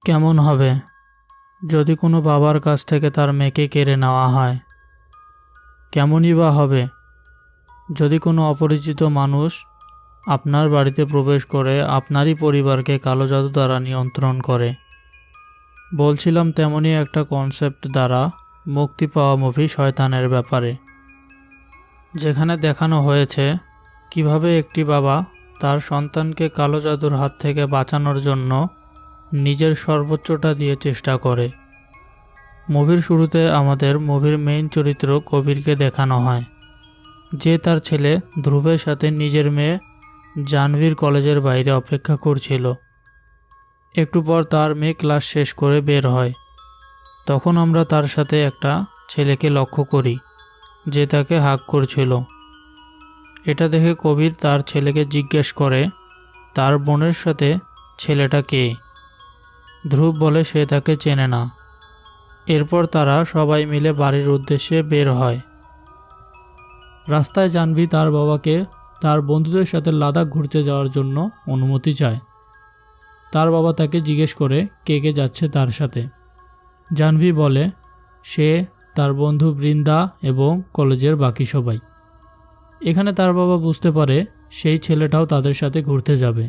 কেমন হবে যদি কোনো বাবার কাছ থেকে তার মেয়েকে কেড়ে নেওয়া হয়? কেমনই বা হবে যদি কোনো অপরিচিত মানুষ আপনার বাড়িতে প্রবেশ করে আপনারই পরিবারকে কালো জাদু দ্বারা নিয়ন্ত্রণ করে? বলছিলাম তেমনই একটা কনসেপ্ট দ্বারা মুক্তি পাওয়া মুভি শয়তানের ব্যাপারে, যেখানে দেখানো হয়েছে কিভাবে একটি বাবা তার সন্তানকে কালো জাদুর হাত থেকে বাঁচানোর জন্য নিজের সর্বোচ্চটা দিয়ে চেষ্টা করে। মুভির শুরুতে আমাদের মুভির মেইন চরিত্র কবিরকে দেখানো হয়, যে তার ছেলে ধ্রুবের সাথে নিজের মেয়ে জাহ্নবীর কলেজের বাইরে অপেক্ষা করছিল। একটু পর তার মেয়ে ক্লাস শেষ করে বের হয়। তখন আমরা তার সাথে একটা ছেলেকে লক্ষ্য করি যে তাকে হাগ করছিল। এটা দেখে কবির তার ছেলেকে জিজ্ঞেস করে তার বোনের সাথে ছেলেটা কে। ধ্রুব বলে সে তাকে চেনে না। এরপর তারা সবাই মিলে বাড়ির উদ্দেশ্যে বের হয়। রাস্তায় জাহ্নবী তার বাবাকে তার বন্ধুদের সাথে লাদাখ ঘুরতে যাওয়ার জন্য অনুমতি চায়। তার বাবা তাকে জিজ্ঞেস করে কে কে যাচ্ছে তার সাথে। জাহ্নবী বলে সে, তার বন্ধু বৃন্দা এবং কলেজের বাকি সবাই। এখানে তার বাবা বুঝতে পারে সেই ছেলেটাও তাদের সাথে ঘুরতে যাবে,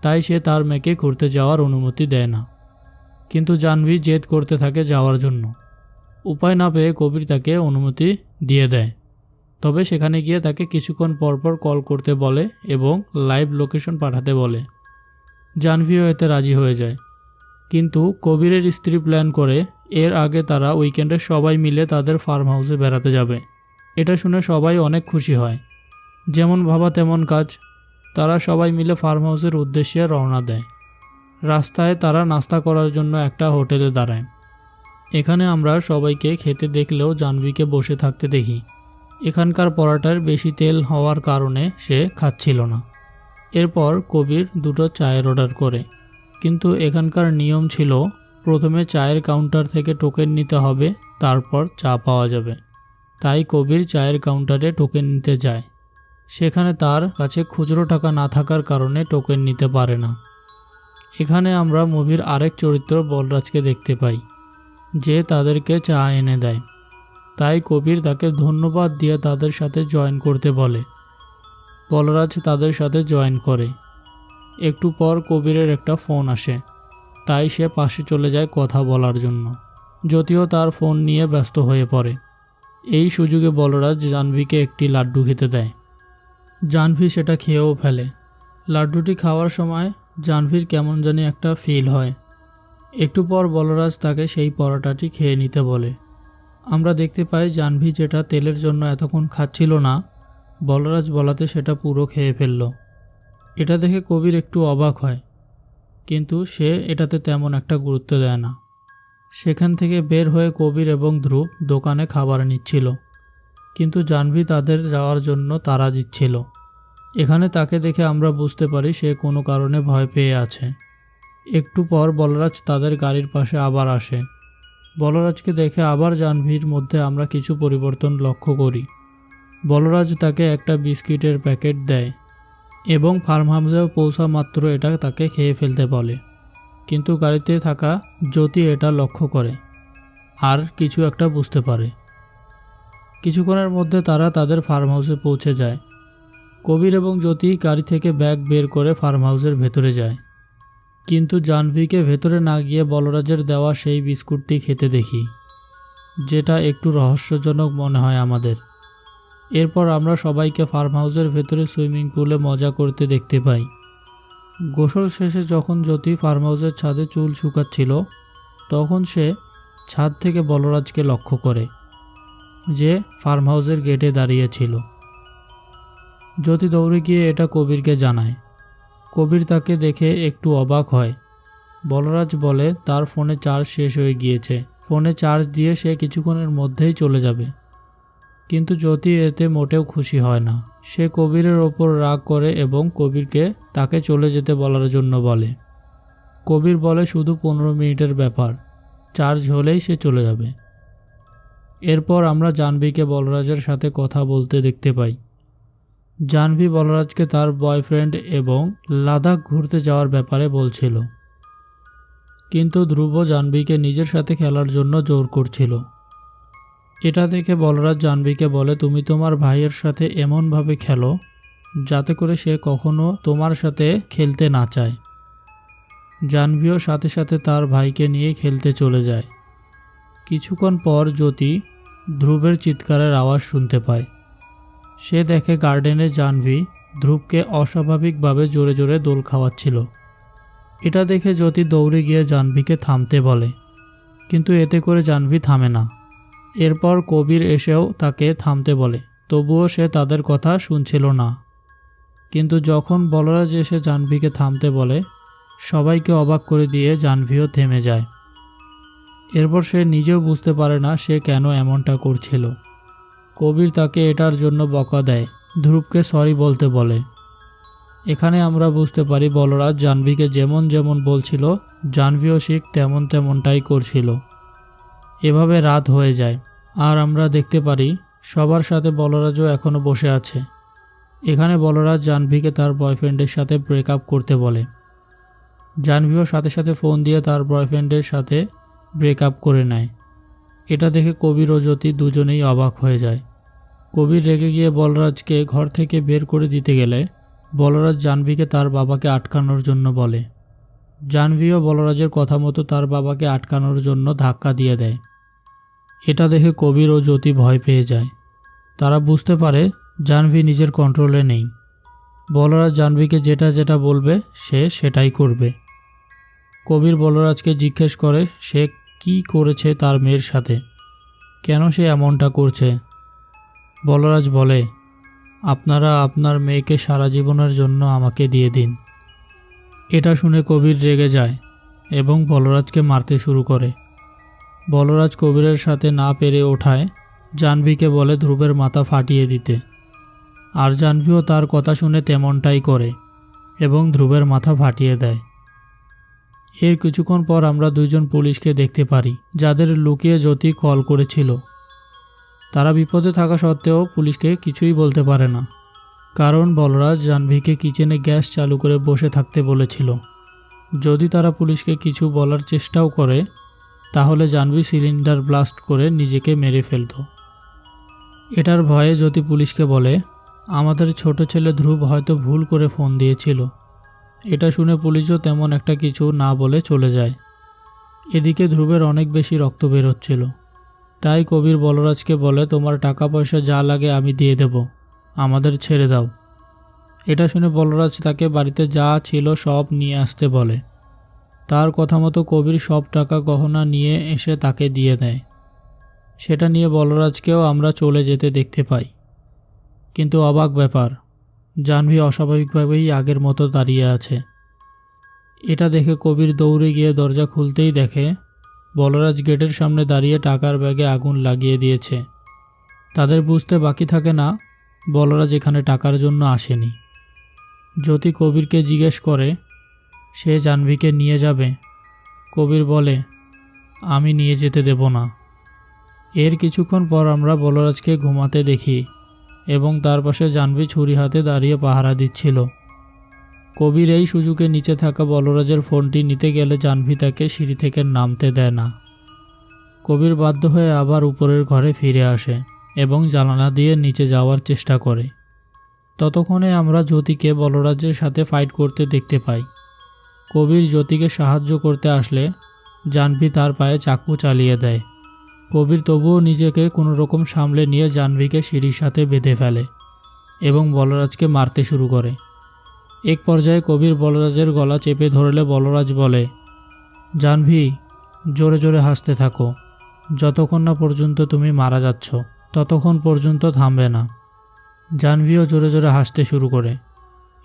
তাই সে তার মেয়েকে ঘুরতে যাওয়ার অনুমতি দেয় না। কিন্তু জাহ্নবী জেদ করতে থাকে যাওয়ার জন্য। উপায় না পেয়ে কবির তাকে অনুমতি দিয়ে দেয়, তবে সেখানে গিয়ে তাকে কিছুক্ষণ পরপর কল করতে বলে এবং লাইভ লোকেশন পাঠাতে বলে। জাহ্নবীও এতে রাজি হয়ে যায়, কিন্তু কবিরের স্ত্রী প্ল্যান করে এর আগে তারা উইকেন্ডে সবাই মিলে তাদের ফার্ম হাউসে বেড়াতে যাবে। এটা শুনে সবাই অনেক খুশি হয়। যেমন ভাবা তেমন কাজ, তারা সবাই মিলে ফার্ম হাউসের উদ্দেশ্যে রওনা দেয়। রাস্তায় তারা নাস্তা করার জন্য একটা হোটেলে দাঁড়ায়। এখানে আমরা সবাইকে খেতে দেখলেও জাহ্নবীকে বসে থাকতে দেখি। এখানকার পরোটার বেশি তেল হওয়ার কারণে সে খাচ্ছিল না। এরপর কবির দুটো চায়ের অর্ডার করে, কিন্তু এখানকার নিয়ম ছিল প্রথমে চায়ের কাউন্টার থেকে টোকেন নিতে হবে, তারপর চা পাওয়া যাবে। তাই কবির চায়ের কাউন্টারে টোকেন নিতে যায়। সেখানে তার কাছে খুচরো টাকা না থাকার কারণে টোকেন নিতে পারে না। এখানে আমরা মুভির আরেক চরিত্র বলরাজকে দেখতে পাই, যে তাদেরকে চা এনে দেয়। তাই কবির তাকে ধন্যবাদ দিয়ে তাদের সাথে জয়েন করতে বলে। বলরাজ তাদের সাথে জয়েন করে। একটু পর কবিরের একটা ফোন আসে, তাই সে পাশে চলে যায় কথা বলার জন্য। যদিও তার ফোন নিয়ে ব্যস্ত হয়ে পড়ে। এই সুযোগে বলরাজ জাহ্নবীকে একটি লাড্ডু খেতে দেয়। জাহ্নবী সেটা খেয়েও ফেলে। লাড্ডুটি খাওয়ার সময় জাহ্নবীর কেমন জানি একটা ফিল হয়। একটু পর বলরাজ তাকে সেই পরোটাটি খেয়ে নিতে বলে। আমরা দেখতে পাই জাহ্নবী যেটা তেলের জন্য এতক্ষণ খাচ্ছিল না, বলরাজ বলাতে সেটা পুরো খেয়ে ফেলল। এটা দেখে কবির একটু অবাক হয়, কিন্তু সে এটাতে তেমন একটা গুরুত্ব দেয় না। সেখান থেকে বের হয়ে কবির এবং ধ্রুব দোকানে খাবার নিচ্ছিল, কিন্তু জাহ্নবী তাদের যাওয়ার জন্য তাড়া দিচ্ছিল। এখানে তাকে দেখে আমরা বুঝতে পারি সে কোনো কারণে ভয় পেয়ে আছে। একটু পর বলরাজ তাদের গাড়ির পাশে আবার আসে। বলরাজকে দেখে আবার জাহ্নবীর মধ্যে আমরা কিছু পরিবর্তন লক্ষ্য করি। বলরাজ তাকে একটা বিস্কিটের প্যাকেট দেয় এবং ফার্ম হাউসে পৌঁছা মাত্র এটা তাকে খেয়ে ফেলতে বলে, কিন্তু গাড়িতে থাকা জ্যোতি এটা লক্ষ্য করে আর কিছু একটা বুঝতে পারে। কিছুক্ষণের মধ্যে তারা তাদের ফার্ম হাউসে পৌঁছে যায়। কবির এবং জ্যোতি গাড়ি থেকে ব্যাগ বের করে ফার্ম হাউসের ভেতরে যায়, কিন্তু জাহ্নবীকে ভেতরে না গিয়ে বলরাজের দেওয়া সেই বিস্কুটটি খেতে দেখি, যেটা একটু রহস্যজনক মনে হয় আমাদের। এরপর আমরা সবাইকে ফার্ম হাউসের ভেতরে সুইমিং পুলে মজা করতে দেখতে পাই। গোসল শেষে যখন জ্যোতি ফার্ম হাউসের ছাদে চুল শুকাচ্ছিল, তখন সে ছাদ থেকে বলরাজকে লক্ষ্য করে, যে ফার্ম হাউসের গেটে দাঁড়িয়েছিল। জ্যোতি দৌড়ে গিয়ে এটা কবিরকে জানায়। কবির তাকে দেখে একটু অবাক হয়। বলরাজ বলে তার ফোনে চার্জ শেষ হয়ে গিয়েছে, ফোনে চার্জ দিয়ে সে কিছুক্ষণের মধ্যেই চলে যাবে। কিন্তু জ্যোতি এতে মোটেও খুশি হয় না। সে কবিরের ওপর রাগ করে এবং কবিরকে তাকে চলে যেতে বলার জন্য বলে। কবির বলে শুধু 15 মিনিটের ব্যাপার, চার্জ হলেই সে চলে যাবে। এরপর আমরা জাহ্নবীকে বলরাজের সাথে কথা বলতে দেখতে পাই। জাহ্নবী বলরাজকে তার বয়ফ্রেন্ড এবং লাদাখ ঘুরতে যাওয়ার ব্যাপারে বলছিল। কিন্তু ধ্রুব জাহ্নবীকে নিজের সাথে খেলার জন্য জোর করছিল। এটা দেখে বলরাজ জাহ্নবীকে বলে, তুমি তোমার ভাইয়ের সাথে এমনভাবে খেলো যাতে করে সে কখনো তোমার সাথে খেলতে না চায়। জাহ্নবীও সাথে সাথে তার ভাইকে নিয়ে খেলতে চলে যায়। কিছুক্ষণ পর জ্যোতি ধ্রুবের চিৎকারের আওয়াজ শুনতে পায়। সে দেখে গার্ডেনে জাহ্নবী ধ্রুবকে অস্বাভাবিকভাবে জোরে জোরে দোল খাওয়াচ্ছিল। এটা দেখে জ্যোতি দৌড়ে গিয়ে জাহ্নবীকে থামতে বলে, কিন্তু এতে করে জাহ্নবী থামে না। এরপর কবির এসেও তাকে থামতে বলে, তবুও সে তাদের কথা শুনছিল না। কিন্তু যখন বলরাজ এসে জাহ্নবীকে থামতে বলে, সবাইকে অবাক করে দিয়ে জাহ্নবীও থেমে যায়। এরপর সে নিজেও বুঝতে পারে না সে কেন এমনটা করছিল। কবির তাকে এটার জন্য বকা দেয়, ধ্রুবকে সরি বলতে বলে। এখানে আমরা বুঝতে পারি বলরাজ জাহ্নবীকে যেমন যেমন বলছিল জাহ্নবীও ঠিক তেমনটাই করছিল। এভাবে রাত হয়ে যায় আর আমরা দেখতে পারি সবার সাথে বলরাজও এখনও বসে আছে। এখানে বলরাজ জাহ্নবীকে তার বয়ফ্রেন্ডের সাথে ব্রেকআপ করতে বলে। জাহ্নবীও সাথে সাথে ফোন দিয়ে তার বয়ফ্রেন্ডের সাথে ব্রেকআপ করে নেয়। এটা দেখে কবির ও জ্যোতি দুজনেই অবাক হয়ে যায়। কবির রেগে গিয়ে বলরাজকে ঘর থেকে বের করে দিতে গেলে বলরাজ জাহ্নবীকে তার বাবাকে আটকানোর জন্য বলে। জাহ্নবীও বলরাজের কথা মতো তার বাবাকে আটকানোর জন্য ধাক্কা দিয়ে দেয়। এটা দেখে কবির ও জ্যোতি ভয় পেয়ে যায়। তারা বুঝতে পারে জাহ্নবী নিজের কন্ট্রোলে নেই। বলরাজ জাহ্নবীকে যেটা যেটা বলবে সে সেটাই করবে। কবির বলরাজকে জিজ্ঞেস করে সে কি করেছে তার মেয়ের সাথে, কেন সে এমনটা করছে। বলরাজ বলে, আপনারা আপনার মেয়েকে সারা জীবনের জন্য আমাকে দিয়ে দিন। এটা শুনে কবির রেগে যায় এবং বলরাজকে মারতে শুরু করে। বলরাজ কবিরের সাথে না পেরে ওঠায় জাহ্নবীকে বলে ধ্রুবের মাথা ফাটিয়ে দিতে। আর জাহ্নবীও তার কথা শুনে তেমনটাই করে এবং ধ্রুবের মাথা ফাটিয়ে দেয়। এর কিছুক্ষণ পর আমরা দুইজন পুলিশকে দেখতে পারি যাদের লুকিয়ে জ্যোতি কল করেছিল। তারা বিপদে থাকা সত্ত্বেও পুলিশকে কিছুই বলতে পারে না, কারণ বলরাজ জাহ্নবীকে কিচেনে গ্যাস চালু করে বসে থাকতে বলেছিল। যদি তারা পুলিশকে কিছু বলার চেষ্টাও করে তাহলে জাহ্নবী সিলিন্ডার ব্লাস্ট করে নিজেকে মেরে ফেলত। এটার ভয়ে জ্যোতি পুলিশকে বলে, আমাদের ছোট ছেলে ধ্রুব হয়তো ভুল করে ফোন দিয়েছিল। এটা শুনে পুলিশও তেমন একটা কিছু না বলে চলে যায়। এদিকে ধ্রুবের অনেক বেশি রক্ত বের হচ্ছিল, তাই কবির বলরাজকে বলে, তোমার টাকা পয়সা যা লাগে আমি দিয়ে দেব, আমাদের ছেড়ে দাও। এটা শুনে বলরাজ তাকে বাড়িতে যা ছিল সব নিয়ে আসতে বলে। তার কথা মতো কবির সব টাকা গহনা নিয়ে এসে তাকে দিয়ে দেয়। সেটা নিয়ে বলরাজকেও আমরা চলে যেতে দেখতে পাই। কিন্তু অবাক ব্যাপার, জাহ্নবী অস্বাভাবিকভাবেই আগের মতো দাঁড়িয়ে আছে। এটা দেখে কবির দৌড়ে গিয়ে দরজা খুলতেই দেখে বলরাজ গেটের সামনে দাঁড়িয়ে টাকার ব্যাগে আগুন লাগিয়ে দিয়েছে। তাদের বুঝতে বাকি থাকে না বলরাজ এখানে টাকার জন্য আসেনি। জ্যোতি কবিরকে জিজ্ঞেস করে সে জাহ্নবীকে নিয়ে যাবে। কবির বলে, আমি নিয়ে যেতে দেব না। এর কিছুক্ষণ পর আমরা বলরাজকে ঘুমাতে দেখি এবং তার পাশে জাহ্নবী ছুরি হাতে দাঁড়িয়ে পাহারা দিচ্ছিল। কবির এই সুযোগে নিচে থাকা বলরাজের ফোনটি নিতে গেলে জাহ্নবী তাকে সিঁড়ি থেকে নামতে দেয় না। কবির বাধ্য হয়ে আবার উপরের ঘরে ফিরে আসে এবং জানালা দিয়ে নিচে যাওয়ার চেষ্টা করে। ততক্ষণে আমরা জ্যোতিকে বলরাজের সাথে ফাইট করতে দেখতে পাই। কবির জ্যোতিকে সাহায্য করতে আসলে জাহ্নবী তার পায়ে চাকু চালিয়ে দেয়। কবির তবুও নিজেকে কোনো রকম সামলে নিয়ে জাহ্নবীকে সিঁড়ির সাথে বেঁধে ফেলে এবং বলরাজকে মারতে শুরু করে। এক পর্যায়ে কবির বলরাজের গলা চেপে ধরলে বলরাজ বলে, জাহ্নবী জোরে জোরে হাসতে থাকো, যতক্ষণ না পর্যন্ত তুমি মারা যাচ্ছ ততক্ষণ পর্যন্ত থামবে না। জাহ্নবীও জোরে জোরে হাসতে শুরু করে।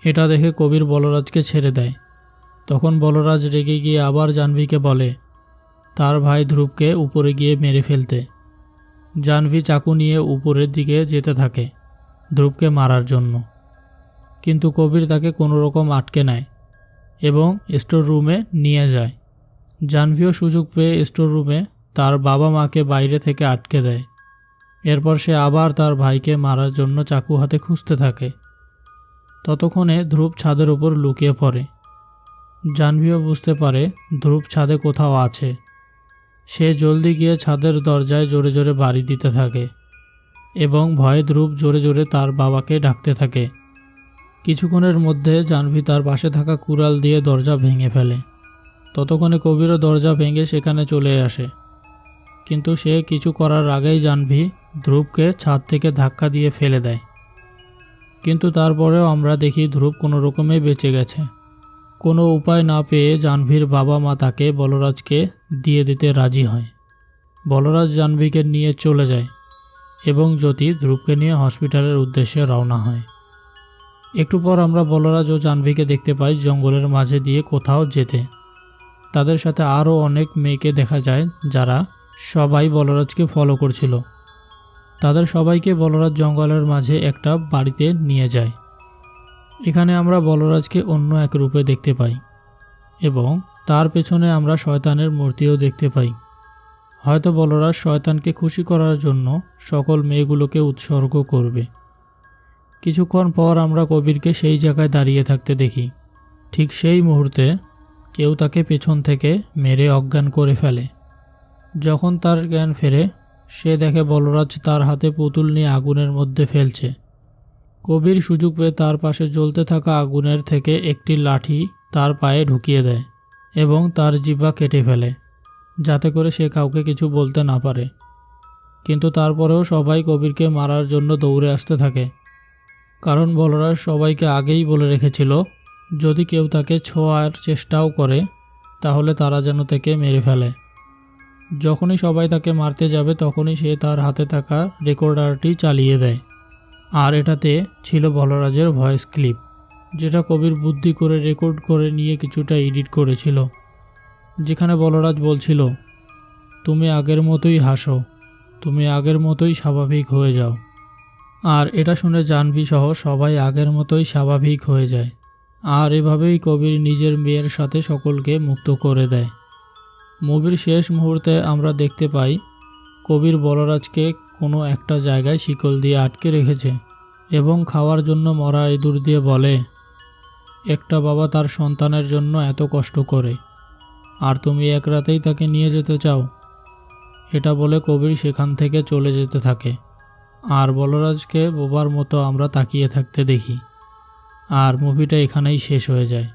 এটা দেখে কবির বলরাজকে ছেড়ে দেয়। তখন বলরাজ রেগে গিয়ে আবার জাহ্নবীকে বলে তার ভাই ধ্রুবকে উপরে গিয়ে মেরে ফেলতে। জাহ্নবী চাকু নিয়ে উপরের দিকে যেতে থাকে ধ্রুবকে মারার জন্য, কিন্তু কবির তাকে কোনো রকম আটকে নেয় এবং স্টোর রুমে নিয়ে যায়। জাহ্নবীও সুযোগ পেয়ে স্টোর রুমে তার বাবা মাকে বাইরে থেকে আটকে দেয়। এরপর সে আবার তার ভাইকে মারার জন্য চাকু হাতে খুঁজতে থাকে। ততক্ষণে ধ্রুব ছাদের উপর লুকিয়ে পড়ে। জাহ্নবীও বুঝতে পারে ধ্রুব ছাদে কোথাও আছে। সে জলদি গিয়ে ছাদের দরজায় জোরে জোরে বাড়ি দিতে থাকে এবং ভয়ে ধ্রুব জোরে জোরে তার বাবাকে ডাকতে থাকে। কিছুক্ষণের মধ্যে জাহ্নবী তার পাশে থাকা কুড়াল দিয়ে দরজা ভেঙে ফেলে। ততক্ষণে কবিরও দরজা ভেঙে সেখানে চলে আসে, কিন্তু সে কিছু করার আগেই জাহ্নবী ধ্রুবকে ছাদ থেকে ধাক্কা দিয়ে ফেলে দেয়। কিন্তু তারপরেও আমরা দেখি ধ্রুব কোনো রকমে বেঁচে গেছে। কোনো উপায় না পেয়ে জাহ্নবীর বাবা মা তাকে বলরাজকে দিয়ে দিতে রাজি হয়। বলরাজ জাহ্নবীকে নিয়ে চলে যায় এবং জ্যোতি ধ্রুবকে নিয়ে হসপিটালের উদ্দেশ্যে রওনা হয়। একটু পর আমরা বলরাজ ও জাহ্নবীকে দেখতে পাই জঙ্গলের মাঝে দিয়ে কোথাও যেতে। তাদের সাথে আরও অনেক মেয়েকে দেখা যায় যারা সবাই বলরাজকে ফলো করছিল। তাদের সবাইকে বলরাজ জঙ্গলের মাঝে একটা বাড়িতে নিয়ে যায়। এখানে আমরা বলরাজকে অন্য এক রূপে দেখতে পাই এবং তার পেছনে আমরা শয়তানের মূর্তিও দেখতে পাই। হয়তো বলরাজ শয়তানকে খুশি করার জন্য সকল মেয়েগুলোকে উৎসর্গ করবে। কিছুক্ষণ পর আমরা কবিরকে সেই জায়গায় দাঁড়িয়ে থাকতে দেখি। ঠিক সেই মুহূর্তে কেউ তাকে পেছন থেকে মেরে অজ্ঞান করে ফেলে। যখন তার জ্ঞান ফেরে, সে দেখে বলরাজ তার হাতে পুতুল নিয়ে আগুনের মধ্যে ফেলছে। কবির সুযোগ পেয়ে তার পাশে জ্বলতে থাকা আগুনের থেকে একটি লাঠি তার পায়ে ঢুকিয়ে দেয় এবং তার জিহ্বা কেটে ফেলে, যাতে করে সে কাউকে কিছু বলতে না পারে। কিন্তু তারপরেও সবাই কবিরকে মারার জন্য দৌড়ে আসতে থাকে, কারণ বলরাজ সবাইকে আগেই বলে রেখেছিল যদি কেউ তাকে ছোঁয়ার চেষ্টাও করে তাহলে তারা যেন তাকে মেরে ফেলে। যখনই সবাই তাকে মারতে যাবে তখনই সে তার হাতে থাকা রেকর্ডারটি চালিয়ে দেয়, আর এটাতে ছিল বলরাজের ভয়েস ক্লিপ, যেটা কবির বুদ্ধি করে রেকর্ড করে নিয়ে কিছুটা এডিট করেছিল, যেখানে বলরাজ বলছিল, তুমি আগের মতোই হাসো, তুমি আগের মতোই স্বাভাবিক হয়ে যাও। আর এটা শুনে জাহ্নবী সহ সবাই আগের মতোই স্বাভাবিক হয়ে যায়। আর এভাবেই কবির নিজের মেয়ের সাথে সকলকে মুক্ত করে দেয়। মুভির শেষ মুহূর্তে আমরা দেখতে পাই কবির বলরাজকে কোনো একটা জায়গায় শিকল দিয়ে আটকে রেখেছে এবং খাওয়ার জন্য মরা ইঁদুর দিয়ে বলে, একটা বাবা তার সন্তানের জন্য এত কষ্ট করে আর তুমি এক রাতেই তাকে নিয়ে যেতে চাও। এটা বলে কবির সেখান থেকে চলে যেতে থাকে আর বলরাজকে বোবার মতো আমরা তাকিয়ে থাকতে দেখি। আর মুভিটা এখানেই শেষ হয়ে যায়।